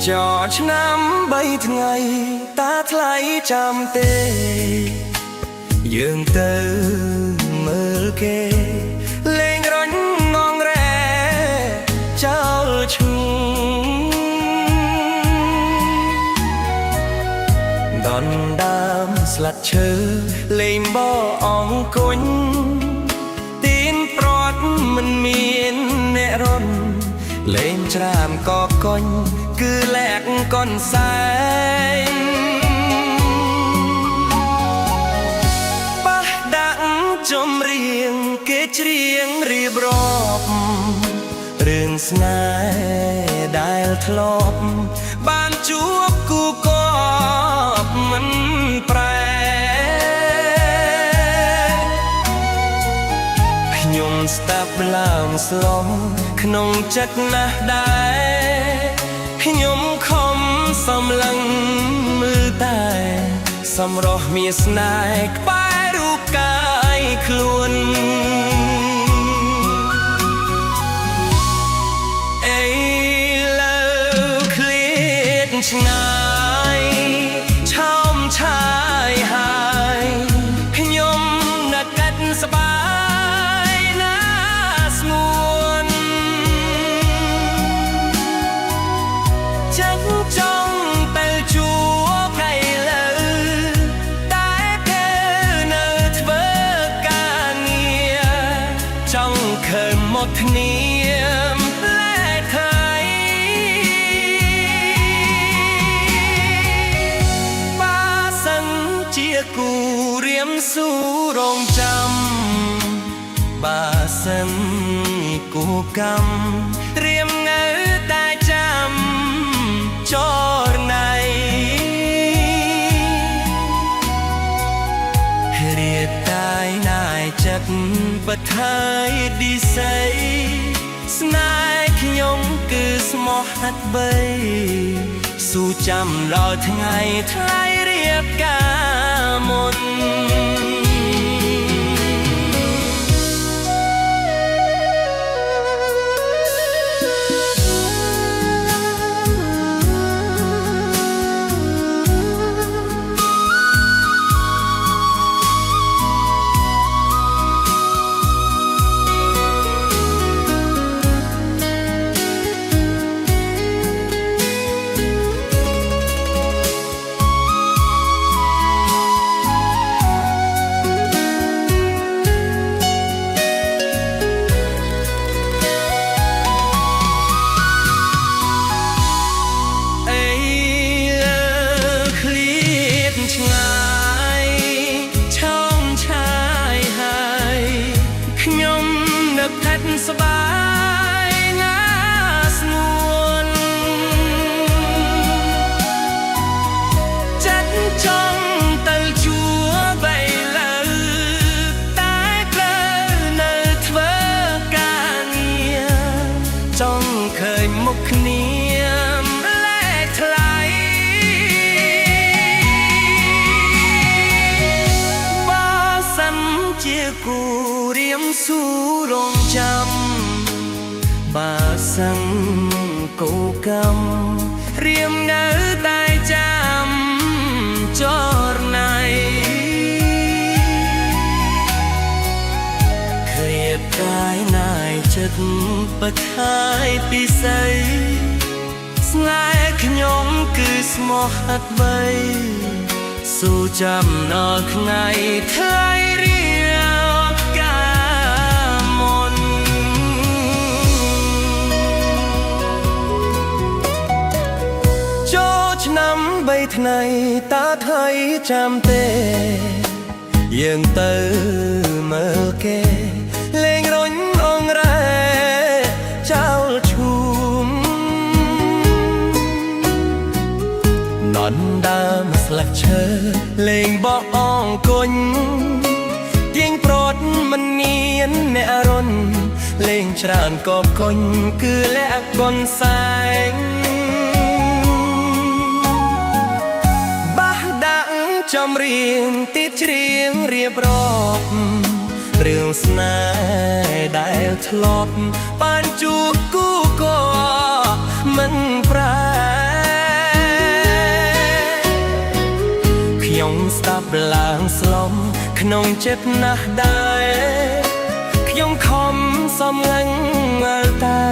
จอดน้ำใบไงตาทลายจำเตยืงเตอเมื่อเกเลงร้อนงองแรเจ้าชุงดอนดามสลัดเชอเลงบ่ออ่องกุนตีนปลอดมันมีนเนรนเล่นจรามกอกก้นคือแหลกก้อนสายปะดังจมเรียงเกจเรียงรีบรอบเรื่องสนายได้ทลบบ้านจวบกูกอบมันแปรยมสตับลางสลมขนมจัดนะได้ยมคมสำลังมือตายสำรอมีสนายป้ายรูปกายคลวนเอ้ยเลิกเครียดชนายชอมชายหายยมนักกันสบายน่าสงวนจังจ้องแต่จัวไกลเลยได้เธอเนื้อเธอกาเงียจ้องเคยหมดเนียมและไทยป้าสังเจียกูเรียมสู้รองจำบ้าสังกูกำเรียมเงือตายจำจอในเรียดตายนายจักปะไทยดีใสสนายขยงคือสมอหัดใบสู้จำรอทั้งไงไทยเรียบกามนสบายน่าสงวนจัดจ้องตัลจัวใบเลือตายเกลอเนื้อเธอกาเงียจ้องเคยมุกเนียมและทลายบ้าสัมเจียกูเรียมสู้รองจำบ้าสังกูกำเรียมเนื้อตายจำจอรในเครียดกายนายจัดปะทายปีใสสลายขยงคือสมอหัดใบสู้จำนอกไงไทยเรียบกามนโจชนำใบไงตาไทยจำเตยังเตอเมื่อเกเลงร้อนองแรเจ้าชุมนอนดามสลักเชอเลงบอกอ่องกุนเตียงโปรดมันเนียนในอารมณ์เลงชรานกอบกุนคือแลกบนแสงบ้าดังจอมเรียงติดเรียงเรียบรอบเรื่องสนายได้ทลบปานจูกูก็มันแปร ក្នុងចិត្តណាស់ដែរខ្ញុំខំសំឡឹងមើលតែ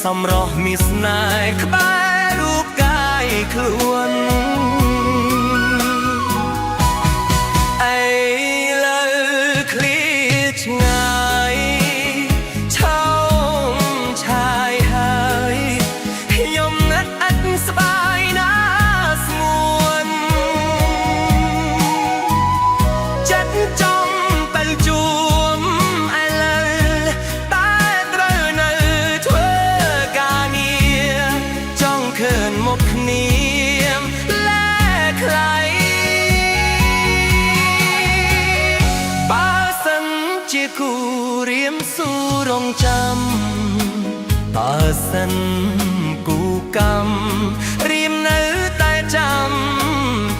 សម្រស់មានស្នេហ៍ក្បែររូបកាយខ្លួនអីលើឃ្លាឆ្ងាយឆោមឆាយហើយខ្ញុំនឹកអត់ស្បាយណាស្ងួនចិត្តចង់ទៅជួបឥឡូវតែត្រូវនៅធ្វើការងារចង់ឃើញមុខគ្នាលែខ្លៃបើសិនជាគូរៀមស៊ូរងចាំបើសិនគូកម្មរៀមនៅតែចាំ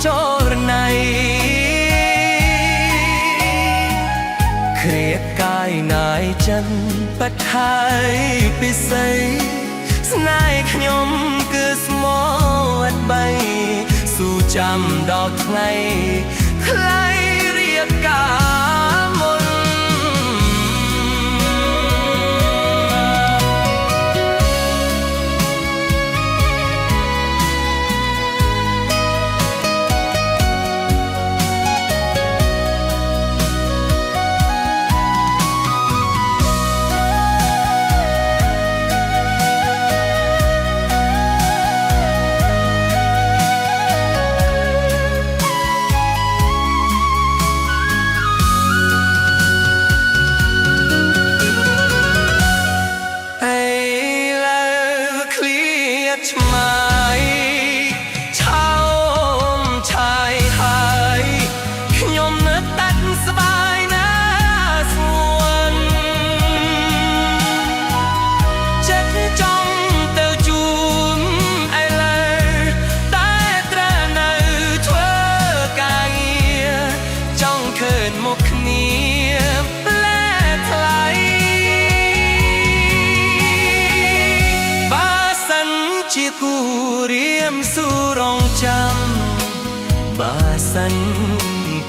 ចូលណៃគ្រាកាយណាយចិនបាត់ហើយពិសីស្នេហ៍ខ្ញុំគឺស្មោះអត់បីស៊ូចាំដល់ថ្ងៃថ្លៃរៀបការមុនឆ្មាយឆោមឆាយហើយខ្ញុំនឹកតែស្បាយណាស្ងួនចិត្តចង់ទៅជួបឥឡូវតែត្រូវនៅធ្វើការងារចង់ឃើញមុខគ្នាលែថ្លៃជាគូរៀមស៊ូរងចាំបើសិន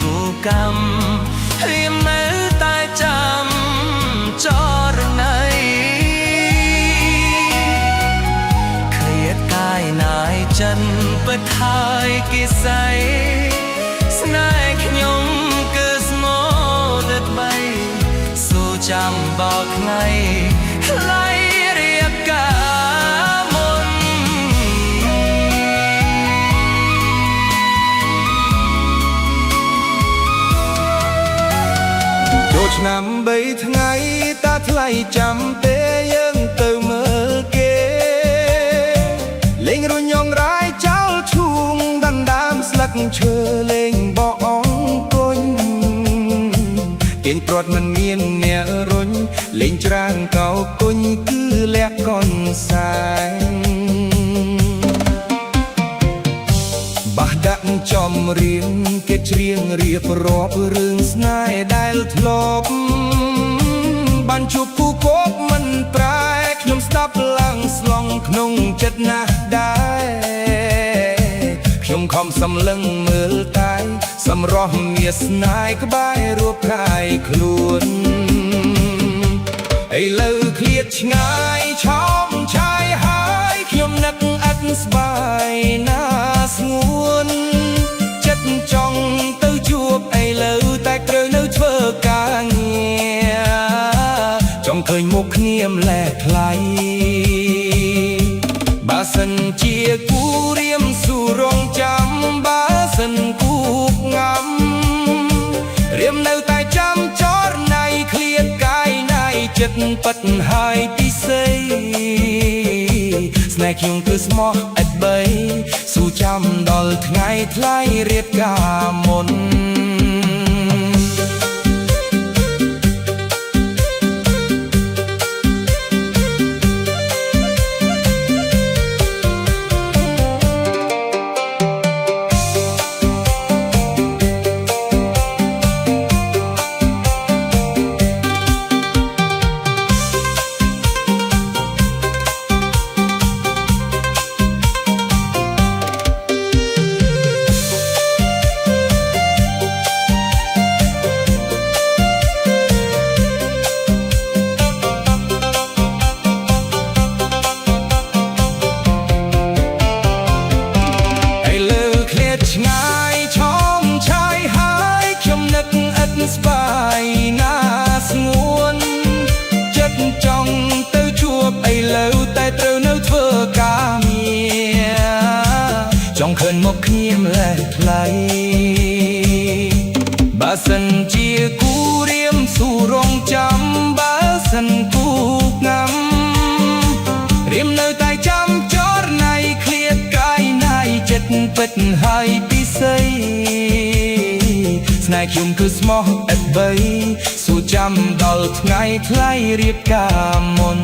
គូកម្មរៀមនៅតែចាំចរណៃឃ្លាតកាយណាយចិនពិតហើយគេស័យស្នេហ៍ខ្ញុំគឺស្មោះដឹកបីស៊ូចាំដល់ថ្ងៃថ្លៃរៀបការចូលឆ្នាំ3ថ្ងៃតាថ្លៃចាំទេយើងទៅមើលគេលេងរុញងរាយចោលឈូងដណ្ដើមស្លឹកឈើលេងបោះអង្គុញទៀងព្រាត់មិនមានអ្នករុញលេងច្រាងកោគុញគឺលះកនសែងបះដាក់ចំរៀងគេច្រៀងរៀបរាប់រឿងស្នេហ៍ដែលធ្លាប់បានជួបគូគប់មិនប្រែខ្ញុំស្ដាប់ឡើងស្លងក្នុងចិត្តណាស់ដែរខ្ញុំខំសំឡឹងមើលតែសម្រស់មាសស្នេហ៍ក្បែររូបកាយខ្លួនឥឡូវឃ្លាតឆ្ងាយឆោមឆាយហើយខ្ញុំនឹកអត់ស្បាយណាស្ងួនចិត្តចង់ទៅជួបឥឡូវតែត្រូវនៅធ្វើការងារចង់ឃើញមុខគ្នាម្លេះថ្លៃបើសិនជាគូរៀមស៊ូរងចាំបើសិនគូងាំរៀមនៅតែចាំចរណៃឃ្លាតកាយណាយចិត្តពិតហើយពិសេសស្នេហ៍ខ្ញុំគឺស្មោះឥតបីស៊ូចាំដល់ថ្ងៃថ្លៃរៀបការមុន ញាមលែថ្លៃបើសិនជាគូរៀមស៊ូរងចាំបើសិនគូងាំរៀមនៅតែចាំចរណៃឃ្លាតកាយណាយចិត្តពិតហើយពិសីស្នេហ៍ខ្ញុំគឺស្មោះឥតបីស៊ូចាំដល់ថ្ងៃថ្លៃរៀបការមុន